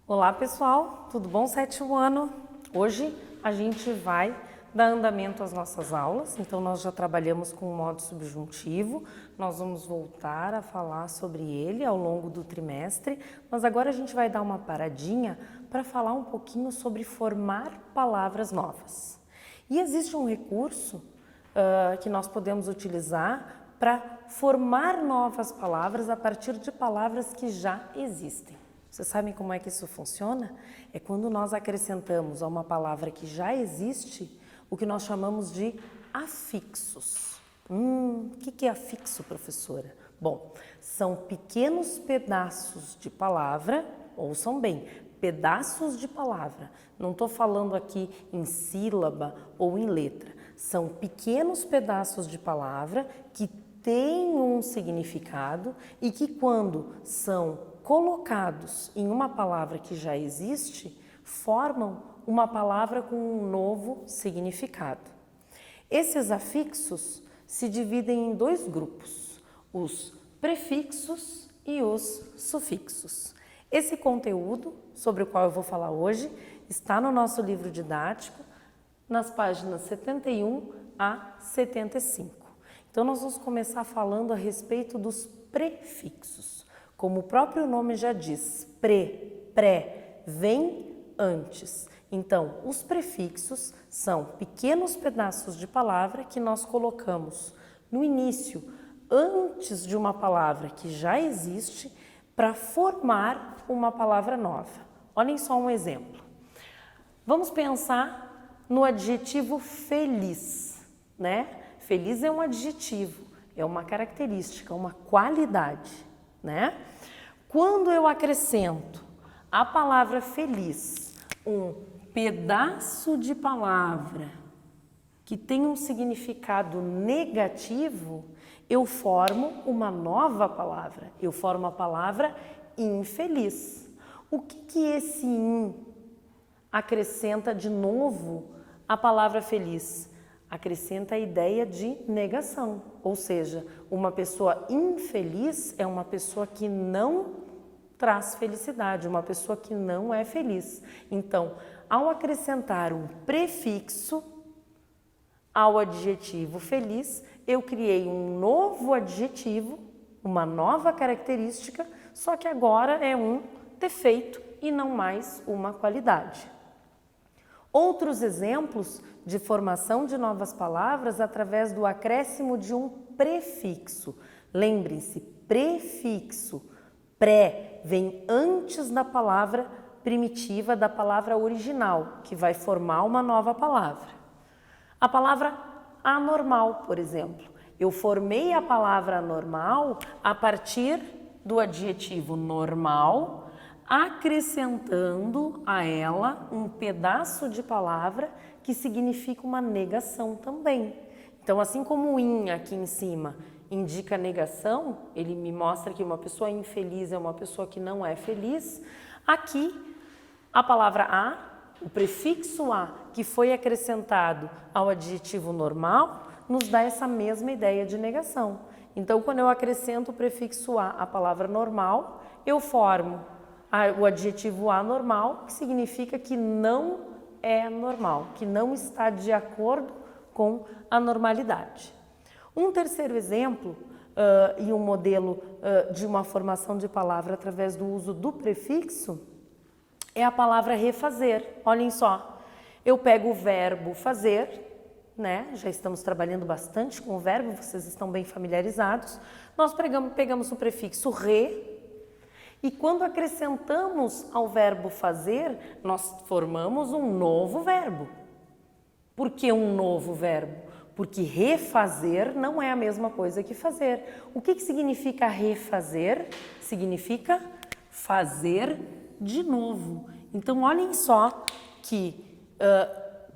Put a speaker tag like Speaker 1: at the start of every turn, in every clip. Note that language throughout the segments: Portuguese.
Speaker 1: Olá pessoal, tudo bom? Sétimo ano. Hoje a gente vai dar andamento às nossas aulas, então nós já trabalhamos com o modo subjuntivo, nós vamos voltar a falar sobre ele ao longo do trimestre, mas agora a gente vai dar uma paradinha para falar um pouquinho sobre formar palavras novas. E existe um recurso que nós podemos utilizar para formar novas palavras a partir de palavras que já existem. Vocês sabem como é que isso funciona? É quando nós acrescentamos a uma palavra que já existe o que nós chamamos de afixos. O que é afixo, professora? Bom, são pequenos pedaços de palavra, ouçam bem, pedaços de palavra. Não estou falando aqui em sílaba ou em letra. São pequenos pedaços de palavra que têm um significado e que, quando são colocados em uma palavra que já existe, formam uma palavra com um novo significado. Esses afixos se dividem em dois grupos, os prefixos e os sufixos. Esse conteúdo, sobre o qual eu vou falar hoje, está no nosso livro didático, nas páginas 71 a 75. Então, nós vamos começar falando a respeito dos prefixos. Como o próprio nome já diz, pré, vem antes. Então, os prefixos são pequenos pedaços de palavra que nós colocamos no início, antes de uma palavra que já existe, para formar uma palavra nova. Olhem só um exemplo. Vamos pensar no adjetivo feliz, né? Feliz é um adjetivo, é uma característica, uma qualidade, né? Quando eu acrescento a palavra feliz, um pedaço de palavra que tem um significado negativo, eu formo uma nova palavra, eu formo a palavra infeliz. O que esse acrescenta de novo à palavra feliz? Acrescenta a ideia de negação, ou seja, uma pessoa infeliz é uma pessoa que não traz felicidade, uma pessoa que não é feliz. Então, ao acrescentar um prefixo ao adjetivo feliz, eu criei um novo adjetivo, uma nova característica, só que agora é um defeito e não mais uma qualidade. Outros exemplos de formação de novas palavras através do acréscimo de um prefixo. Lembrem-se, prefixo, pré, vem antes da palavra primitiva, da palavra original, que vai formar uma nova palavra. A palavra anormal, por exemplo. Eu formei a palavra anormal a partir do adjetivo normal, acrescentando a ela um pedaço de palavra que significa uma negação também. Então, assim como o in aqui em cima indica negação, ele me mostra que uma pessoa infeliz é uma pessoa que não é feliz, aqui a palavra a, o prefixo a, que foi acrescentado ao adjetivo normal, nos dá essa mesma ideia de negação. Então, quando eu acrescento o prefixo a à palavra normal, eu formo o adjetivo anormal, que significa que não é normal, que não está de acordo com a normalidade. Um terceiro exemplo e um modelo de uma formação de palavra através do uso do prefixo é a palavra refazer. Olhem só, eu pego o verbo fazer, né? Já estamos trabalhando bastante com o verbo, vocês estão bem familiarizados. Nós pegamos o prefixo re, e quando acrescentamos ao verbo fazer, nós formamos um novo verbo. Por que um novo verbo? Porque refazer não é a mesma coisa que fazer. O que significa refazer? Significa fazer de novo. Então, olhem só que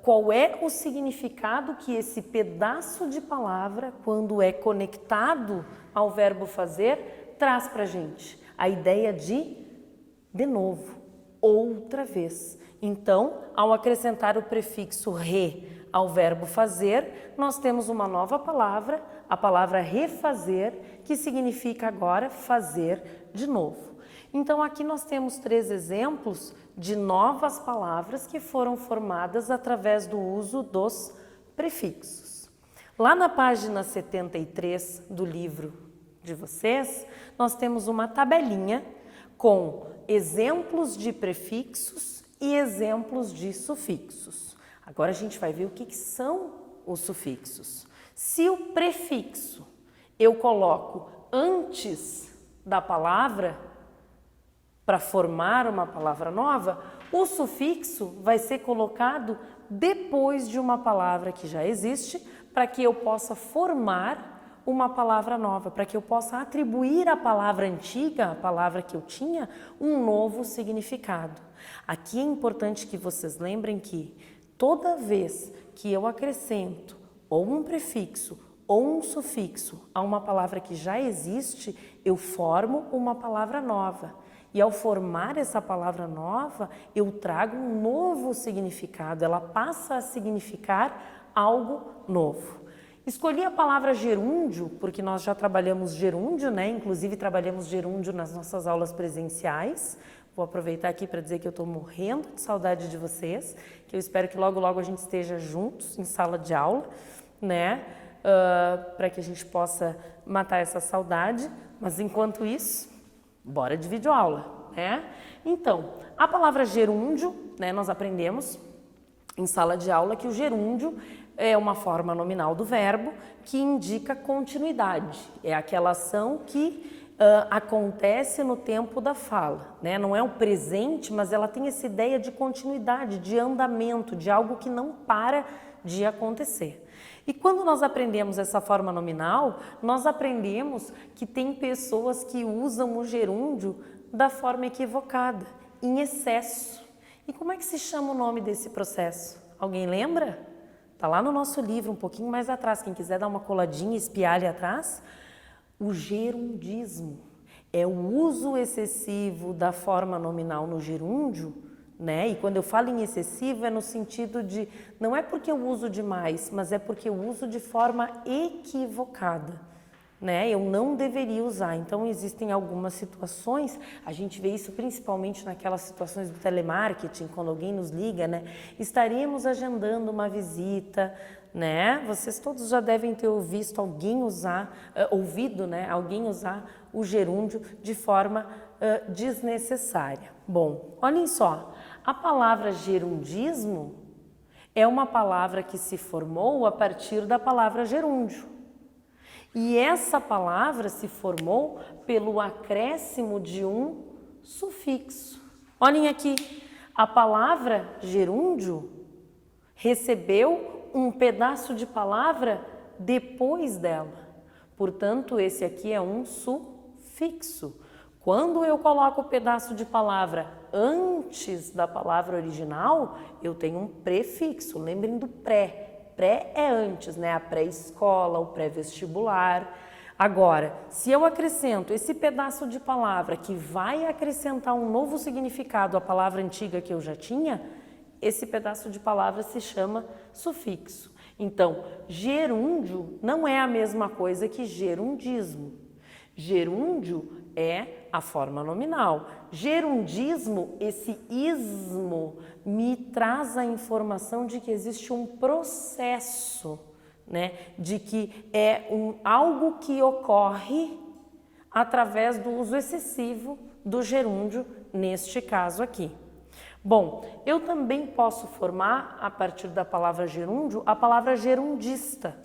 Speaker 1: qual é o significado que esse pedaço de palavra, quando é conectado ao verbo fazer, traz para a gente. A ideia de novo, outra vez. Então, ao acrescentar o prefixo re ao verbo fazer, nós temos uma nova palavra, a palavra refazer, que significa agora fazer de novo. Então, aqui nós temos 3 exemplos de novas palavras que foram formadas através do uso dos prefixos. Lá na página 73 do livro de vocês, nós temos uma tabelinha com exemplos de prefixos e exemplos de sufixos. Agora a gente vai ver o que são os sufixos. Se o prefixo eu coloco antes da palavra para formar uma palavra nova, o sufixo vai ser colocado depois de uma palavra que já existe, para que eu possa formar uma palavra nova, para que eu possa atribuir à palavra antiga, a palavra que eu tinha, um novo significado. Aqui é importante que vocês lembrem que toda vez que eu acrescento ou um prefixo ou um sufixo a uma palavra que já existe, eu formo uma palavra nova. E ao formar essa palavra nova, eu trago um novo significado, ela passa a significar algo novo. Escolhi a palavra gerúndio, porque nós já trabalhamos gerúndio, né? Inclusive trabalhamos gerúndio nas nossas aulas presenciais. Vou aproveitar aqui para dizer que eu estou morrendo de saudade de vocês, que eu espero que logo, logo a gente esteja juntos em sala de aula, né? Para que a gente possa matar essa saudade. Mas enquanto isso, bora de videoaula, né? Então, a palavra gerúndio, né? Nós aprendemos em sala de aula que o gerúndio é uma forma nominal do verbo que indica continuidade. É aquela ação que acontece no tempo da fala, né? Não é o presente, mas ela tem essa ideia de continuidade, de andamento, de algo que não para de acontecer. E quando nós aprendemos essa forma nominal, nós aprendemos que tem pessoas que usam o gerúndio da forma equivocada, em excesso. E como é que se chama o nome desse processo? Alguém lembra? Está lá no nosso livro, um pouquinho mais atrás. Quem quiser dar uma coladinha, espiar ali atrás. O gerundismo é o uso excessivo da forma nominal no gerúndio, né? E quando eu falo em excessivo é no sentido de, não é porque eu uso demais, mas é porque eu uso de forma equivocada, né? Eu não deveria usar. Então existem algumas situações, a gente vê isso principalmente naquelas situações do telemarketing, quando alguém nos liga, né? Estaríamos agendando uma visita, né? Vocês todos já devem ter ouvido alguém usar, alguém usar o gerúndio de forma desnecessária. Bom, olhem só, a palavra gerundismo é uma palavra que se formou a partir da palavra gerúndio. E essa palavra se formou pelo acréscimo de um sufixo. Olhem aqui, a palavra gerúndio recebeu um pedaço de palavra depois dela. Portanto, esse aqui é um sufixo. Quando eu coloco o pedaço de palavra antes da palavra original, eu tenho um prefixo. Lembrem do pré. Pré é antes, né? A pré-escola, o pré-vestibular. Agora, se eu acrescento esse pedaço de palavra que vai acrescentar um novo significado à palavra antiga que eu já tinha, esse pedaço de palavra se chama sufixo. Então, gerúndio não é a mesma coisa que gerundismo. Gerúndio é a forma nominal. Gerundismo, esse ismo, me traz a informação de que existe um processo, né? De que é algo que ocorre através do uso excessivo do gerúndio, neste caso aqui. Bom, eu também posso formar, a partir da palavra gerúndio, a palavra gerundista.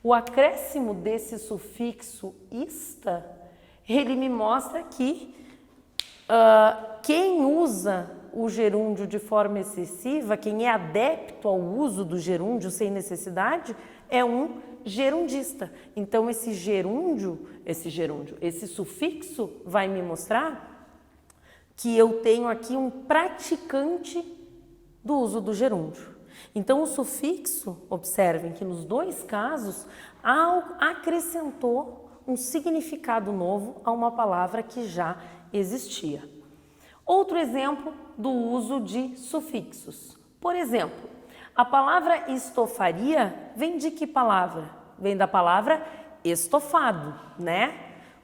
Speaker 1: O acréscimo desse sufixo ista, ele me mostra que quem usa o gerúndio de forma excessiva, quem é adepto ao uso do gerúndio sem necessidade, é um gerundista. Então, esse sufixo vai me mostrar que eu tenho aqui um praticante do uso do gerúndio. Então, o sufixo, observem que nos dois casos, acrescentou um significado novo a uma palavra que já existia. Outro exemplo do uso de sufixos. Por exemplo, a palavra estofaria vem de que palavra? Vem da palavra estofado, né?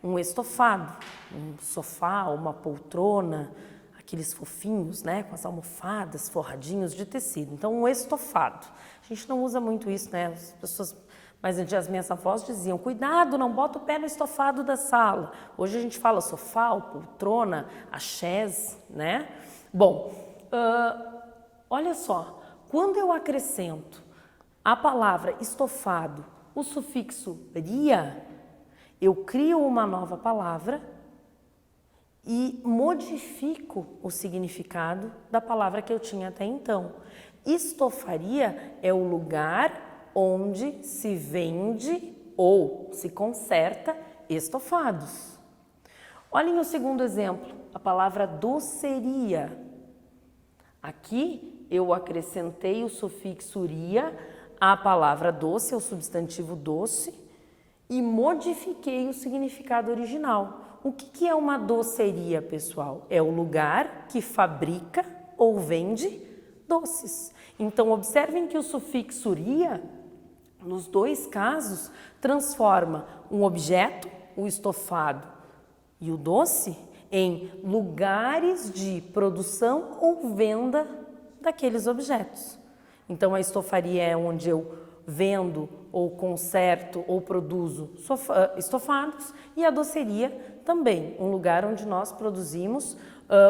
Speaker 1: Um estofado, um sofá, uma poltrona, aqueles fofinhos, né, com as almofadas, forradinhos de tecido. Então, um estofado. A gente não usa muito isso, né? As pessoas, mas as minhas avós diziam, cuidado, não bota o pé no estofado da sala. Hoje a gente fala sofá, ou poltrona, a chaise, né? Bom, olha só, quando eu acrescento a palavra estofado, o sufixo ria, eu crio uma nova palavra e modifico o significado da palavra que eu tinha até então. Estofaria é o lugar onde se vende ou se conserta estofados. Olhem o segundo exemplo, a palavra doceria. Aqui eu acrescentei o sufixo ria à palavra doce, ao substantivo doce, e modifiquei o significado original. O que é uma doceria, pessoal? É o lugar que fabrica ou vende doces. Então, observem que o sufixo ria, nos dois casos, transforma um objeto, o estofado e o doce, em lugares de produção ou venda daqueles objetos. Então, a estofaria é onde eu vendo ou conserto ou produzo estofados, e a doceria também, um lugar onde nós produzimos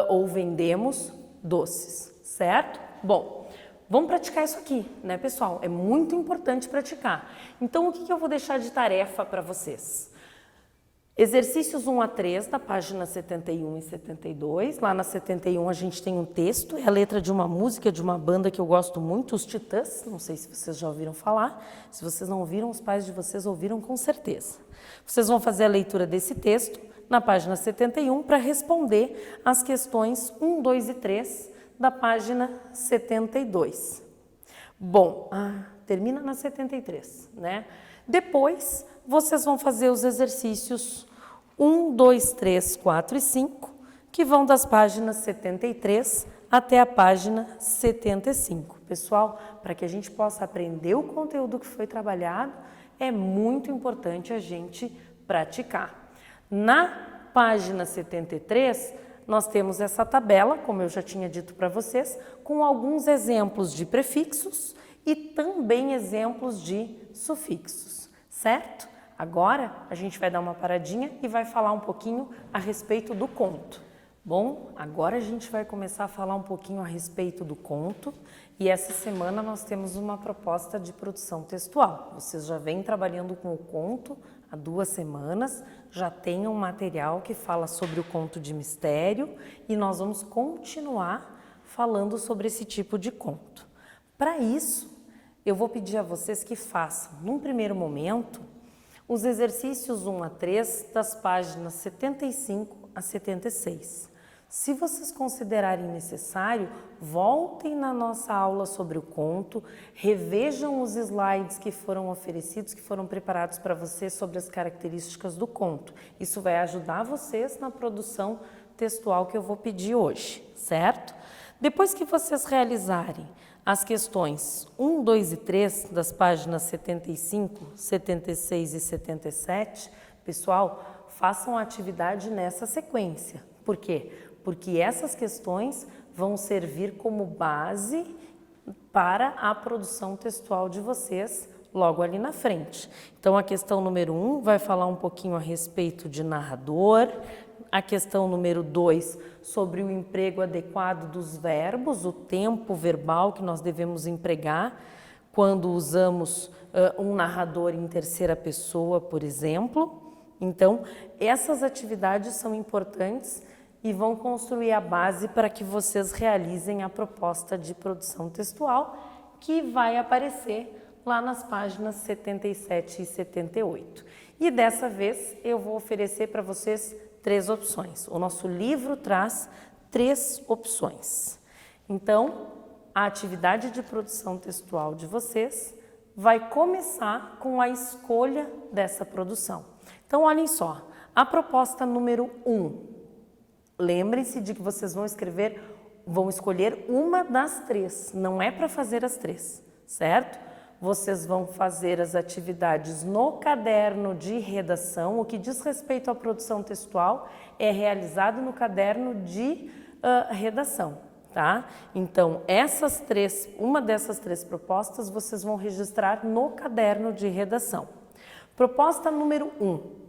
Speaker 1: ou vendemos doces, certo? Bom, vamos praticar isso aqui, né, pessoal? É muito importante praticar. Então, o que eu vou deixar de tarefa para vocês? Exercícios 1 a 3, da página 71 e 72. Lá na 71 a gente tem um texto, é a letra de uma música de uma banda que eu gosto muito, os Titãs. Não sei se vocês já ouviram falar. Se vocês não ouviram, os pais de vocês ouviram com certeza. Vocês vão fazer a leitura desse texto na página 71 para responder as questões 1, 2 e 3 da página 72. Bom, termina na 73, né? Depois, vocês vão fazer os exercícios 1, 2, 3, 4 e 5, que vão das páginas 73 até a página 75. Pessoal, para que a gente possa aprender o conteúdo que foi trabalhado, é muito importante a gente praticar. Na página 73, nós temos essa tabela, como eu já tinha dito para vocês, com alguns exemplos de prefixos e também exemplos de sufixos, certo? Agora a gente vai dar uma paradinha e vai falar um pouquinho a respeito do conto. Bom, agora a gente vai começar a falar um pouquinho a respeito do conto, e essa semana nós temos uma proposta de produção textual. Vocês já vêm trabalhando com o conto há 2 semanas, já tem um material que fala sobre o conto de mistério e nós vamos continuar falando sobre esse tipo de conto. Para isso, eu vou pedir a vocês que façam, num primeiro momento, os exercícios 1 a 3 das páginas 75 a 76. Se vocês considerarem necessário, voltem na nossa aula sobre o conto, revejam os slides que foram oferecidos, que foram preparados para vocês sobre as características do conto. Isso vai ajudar vocês na produção textual que eu vou pedir hoje, certo? Depois que vocês realizarem as questões 1, 2 e 3 das páginas 75, 76 e 77, pessoal, façam a atividade nessa sequência. Por quê? Porque essas questões vão servir como base para a produção textual de vocês logo ali na frente. Então, a questão número 1 vai falar um pouquinho a respeito de narrador, a questão número 2 sobre o emprego adequado dos verbos, o tempo verbal que nós devemos empregar quando usamos um narrador em terceira pessoa, por exemplo. Então, essas atividades são importantes e vão construir a base para que vocês realizem a proposta de produção textual que vai aparecer lá nas páginas 77 e 78. E dessa vez eu vou oferecer para vocês 3 opções. O nosso livro traz 3 opções. Então, a atividade de produção textual de vocês vai começar com a escolha dessa produção. Então, olhem só, a proposta número 1. Lembrem-se de que vocês vão escolher uma das 3, não é para fazer as 3, certo? Vocês vão fazer as atividades no caderno de redação. O que diz respeito à produção textual é realizado no caderno de redação, tá? Então, uma dessas 3 propostas vocês vão registrar no caderno de redação. Proposta número 1.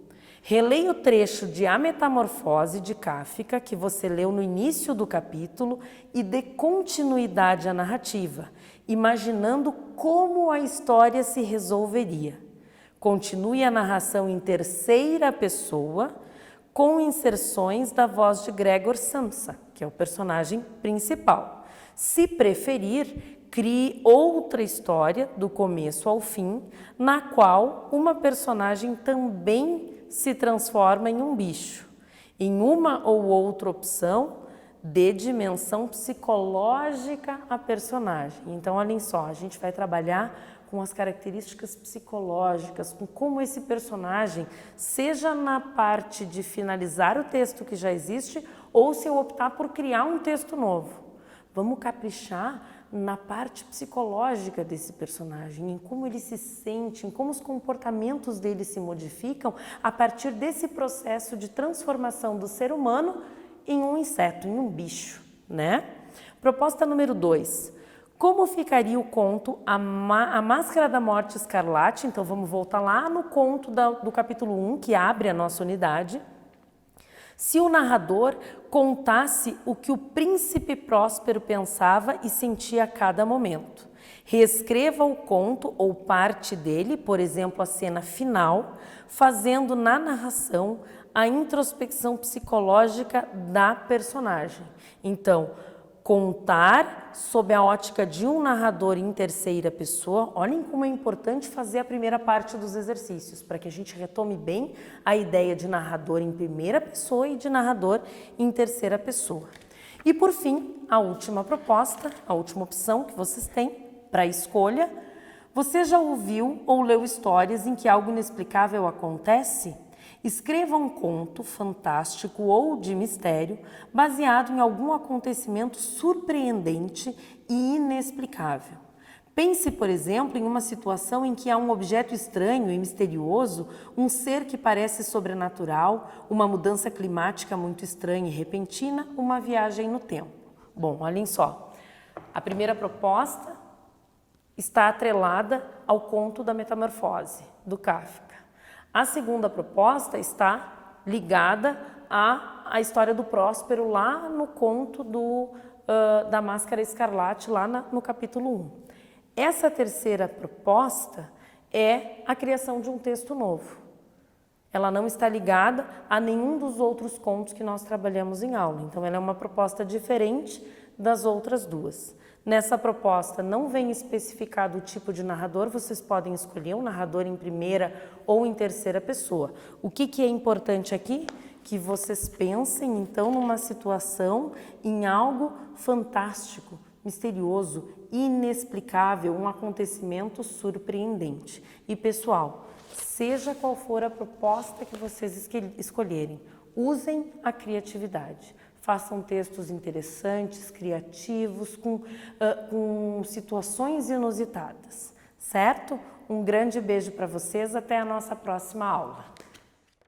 Speaker 1: Releia o trecho de A Metamorfose de Kafka que você leu no início do capítulo e dê continuidade à narrativa, imaginando como a história se resolveria. Continue a narração em terceira pessoa, com inserções da voz de Gregor Samsa, que é o personagem principal. Se preferir, crie outra história do começo ao fim, na qual uma personagem também se transforma em um bicho. Em uma ou outra opção, dê dimensão psicológica à personagem. Então, olhem só, a gente vai trabalhar com as características psicológicas, com como esse personagem, seja na parte de finalizar o texto que já existe, ou se eu optar por criar um texto novo. Vamos caprichar na parte psicológica desse personagem, em como ele se sente, em como os comportamentos dele se modificam a partir desse processo de transformação do ser humano em um inseto, em um bicho, né? Proposta número 2. Como ficaria o conto A Máscara da Morte Escarlate? Então vamos voltar lá no conto do capítulo 1, que abre a nossa unidade. Se o narrador contasse o que o príncipe Próspero pensava e sentia a cada momento. Reescreva o conto ou parte dele, por exemplo, a cena final, fazendo na narração a introspecção psicológica da personagem. Então, contar sob a ótica de um narrador em terceira pessoa. Olhem como é importante fazer a primeira parte dos exercícios, para que a gente retome bem a ideia de narrador em primeira pessoa e de narrador em terceira pessoa. E por fim, a última proposta, a última opção que vocês têm para escolha. Você já ouviu ou leu histórias em que algo inexplicável acontece? Escreva um conto fantástico ou de mistério baseado em algum acontecimento surpreendente e inexplicável. Pense, por exemplo, em uma situação em que há um objeto estranho e misterioso, um ser que parece sobrenatural, uma mudança climática muito estranha e repentina, uma viagem no tempo. Bom, olhem só. A primeira proposta está atrelada ao conto da Metamorfose, do Kafka. A segunda proposta está ligada à história do Próspero lá no conto da Máscara Escarlate, lá no capítulo 1. Essa terceira proposta é a criação de um texto novo. Ela não está ligada a nenhum dos outros contos que nós trabalhamos em aula. Então, ela é uma proposta diferente das outras duas. Nessa proposta não vem especificado o tipo de narrador, vocês podem escolher um narrador em primeira ou em terceira pessoa. O que é importante aqui? Que vocês pensem então numa situação, em algo fantástico, misterioso, inexplicável, um acontecimento surpreendente. E pessoal, seja qual for a proposta que vocês escolherem, usem a criatividade. Façam textos interessantes, criativos, com situações inusitadas, certo? Um grande beijo para vocês, até a nossa próxima aula.